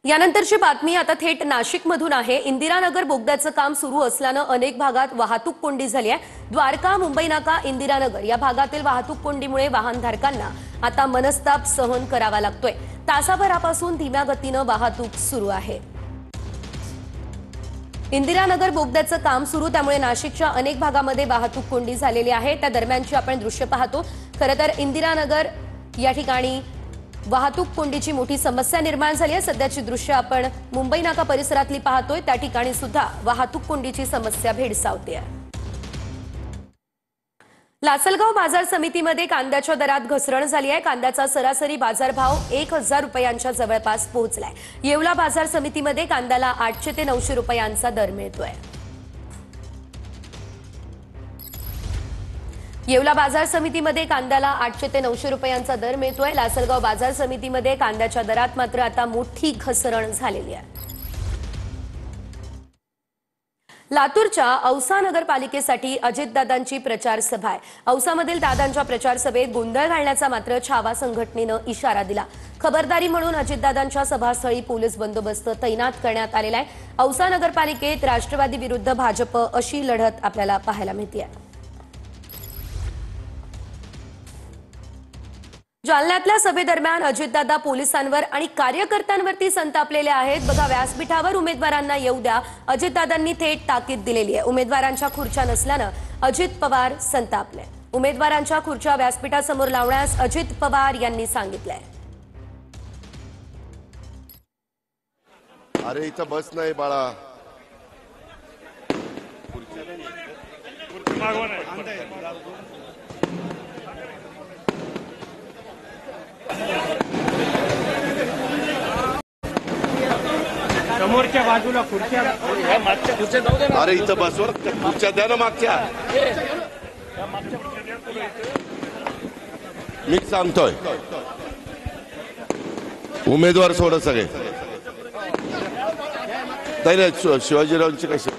यानंतरची बातमी आता थेट नाशिकमधून आहे। इंदिरानगर बोगद्याचं काम सुरू असल्यानं अनेक भागात वाहतूक कोंडी झाली आहे। द्वारका, मुंबई नाका, इंदिरानगर या भागातील वाहतूक कोंडीमुळे वाहनधारकांना आता मनस्ताप सहन करावा लागतोय। तासाभरापासून धीम्या गतीनं वाहतूक सुरू आहे। इंदिरानगर बोगद्याचं काम सुरू त्यामुळे नाशिकच्या अनेक भागामध्ये वाहतूक कोंडी झालेली आहे। त्या दरम्यानची आपण दृश्य पाहतो। खरं तर इंदिरानगर या ठिकाणी वाहतूक कोंडीची मोठी समस्या निर्माण झाली आहे। सध्याची दृश्य आपण मुंबई नाका परिसरातली पाहतोय। त्या ठिकाणी सुद्धा वाहतूक कोंडीची समस्या भेडसावते आहे। लासलगाव बाजार समितीमध्ये कांद्याच्या दरात घसरण झाली आहे। कांद्याचा सरासरी बाजारभाव 1000 रुपयांच्या जवळपास पोहोचलाय। येवला बाजार समितीमध्ये कांद्याला 800 ते 900 रुपयांचा दर मिळतोय। येवला बाजार समितीमध्ये कांद्याला 800 ते 900 रुपयांचा दर मिळतोय। लासलगाव बाजार समितीमध्ये कांद्याच्या दरात मात्र आता मोठी घसरण झालेली आहे। लातूरच्या औसा नगरपालिकेसाठी अजितदादांची प्रचार सभा आहे। औसामधील दादांच्या प्रचार सभेत गोंधळ घालण्याचा मात्र छावा संघटनेनं इशारा दिला। खबरदारी म्हणून अजितदादांच्या सभास्थळी पोलीस बंदोबस्त तैनात करण्यात आलेला आहे। औसा नगरपालिकेत राष्ट्रवादी विरुद्ध भाजप अशी लढत आपल्याला पाहायला मिळते। जालन्यातल्या सभेदरम्यान अजितदादा पोलिसांवर आणि कार्यकर्त्यांवरती संतापलेले आहेत। बघा, व्यासपीठावर उमेदवारांना येऊ द्या, अजितदादांनी थेट ताकीद दिलेली आहे। उमेदवारांच्या खुर्च्या नसल्यानं अजित पवार संतापले। उमेदवारांच्या खुर्च्या व्यासपीठासमोर लावण्यास अजित पवार यांनी सांगितलंय। अरे इथं बस नाही बाळा, समोरच्या बाजूला खुर्च्या, अरे इथं बसवर खुर्च्या द्या ना मागच्या। मी सांगतोय उमेदवार सोड सगळे शिवाजीरावांची कशी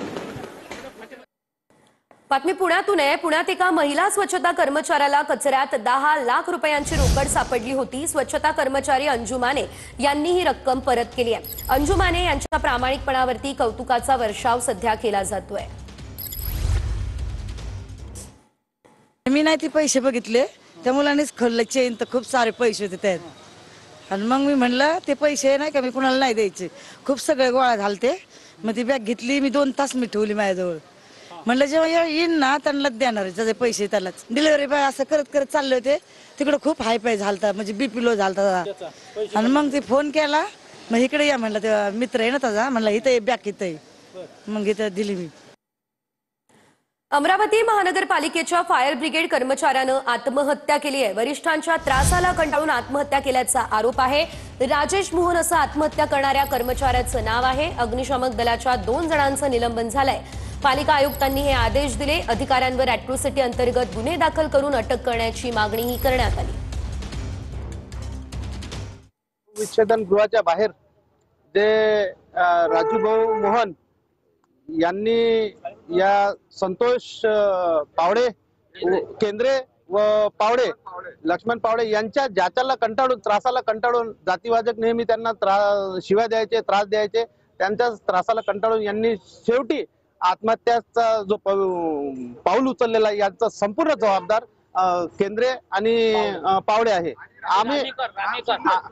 बातमी पुण्यातून आहे। पुण्यात एका महिला स्वच्छता कर्मचाऱ्याला कचऱ्यात 10 लाख रुपयांची रोकड सापडली होती। स्वच्छता कर्मचारी अंजू माने यांनी ही रक्कम परत केली आहे। अंजू माने यांच्या प्रामाणिकपणावरती कौतुकाचा वर्षाव सध्या केला जातोय। मी नाही ते पैसे बघितले, त्या मुलांनीच खोललं चेन, तर खूप सारे पैसे होते त्यात। आणि मग मी म्हणलं ते पैसे नाही का मी कुणाला नाही द्यायचे, खूप सगळे गोळा झालते। मग ती बॅग घेतली, मी 2 तास मी ठेवली माझ्याजवळ। म्हणलं जेव्हा येईन ना त्यांना देणार त्याचे पैसे त्यालाच। डिलिव्हरी बॉय असं करत करत चालले होते, तिकडे खूप हाय पाय झालता, म्हणजे बीपी लो झालता। आणि मग ते फोन केला, मग इकडे या म्हणलं, तेव्हा मित्र आहे ना त्याचा, म्हणलं इथं बॅग इथं आहे, मग इथं दिली मी। अमरावती महानगरपालिकेच्या फायर ब्रिगेड कर्मचाऱ्यानं आत्महत्या केली आहे। वरिष्ठांच्या त्रासाला कंटाळून आत्महत्या केल्याचा आरोप आहे। राजेश मोहन असं आत्महत्या करणाऱ्या कर्मचाऱ्याचं नाव आहे। अग्निशामक दलाच्या 2 जणांचं निलंबन झालंय। पालिका आयुक्तांनी हे आदेश दिले। अधिकाऱ्यांवर अॅट्रॉसिटी अंतर्गत गुन्हे दाखल करून अटक करण्याची मागणीही करण्यात आली। विच्छेदन गृहाच्या बाहेर जे राजूभाऊ मोहन यांनी या संतोष पावडे केंद्रे व पावडे लक्ष्मण पावडे यांच्या जाचाला कंटाळून, त्रासाला कंटाळून, जातीवाचक नेहमी त्यांना शिव्या द्यायचे, त्रास द्यायचे, त्यांच्या त्रासाला कंटाळून यांनी शेवटी आत्महत्याचा जो पाऊल उचललेला याचा संपूर्ण जबाबदार केंद्रे आणि पावडे आहे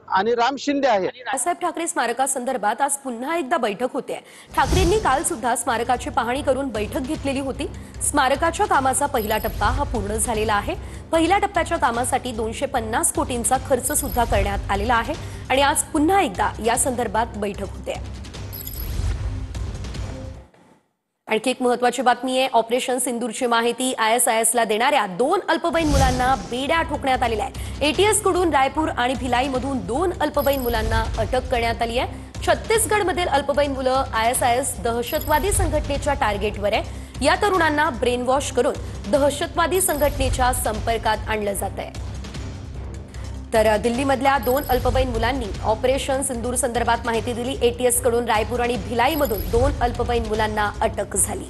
आणि राम शिंदे आहे। बाळासाहेब ठाकरे स्मारकासंदर्भात आज पुन्हा एकदा बैठक होते। ठाकरेंनी काल सुद्धा स्मारकाची पाहणी करून बैठक घेतलेली होती। स्मारकाच्या कामाचा पहिला टप्पा हा पूर्ण झालेला आहे। पहिल्या टप्प्याच्या कामासाठी 250 कोटींचा खर्च सुद्धा करण्यात आलेला आहे आणि आज पुन्हा एकदा या संदर्भात बैठक होते। आणखी एक महत्त्वाची बातमी आहे। ऑपरेशन सिंदूरची माहिती ISIS ला देणाऱ्या 2 अल्पवयीन मुलांना बेड्या ठोकण्यात आलेल्या आहे। ATS कडून रायपूर आणि भिलाईमधून 2 अल्पवयीन मुलांना अटक करण्यात आली आहे। छत्तीसगडमधील अल्पवयीन मुलं ISIS दहशतवादी संघटनेच्या टार्गेटवर आहे। या तरुणांना ब्रेन वॉश करून दहशतवादी संघटनेच्या संपर्कात आणलं जात आहे। तर दिल्लीमधल्या 2 अल्पवयीन मुलांनी ऑपरेशन सिंदूर संदर्भात माहिती दिली। ATS कडून रायपूर आणि भिलाईमधून 2 अल्पवयीन मुलांना अटक झाली।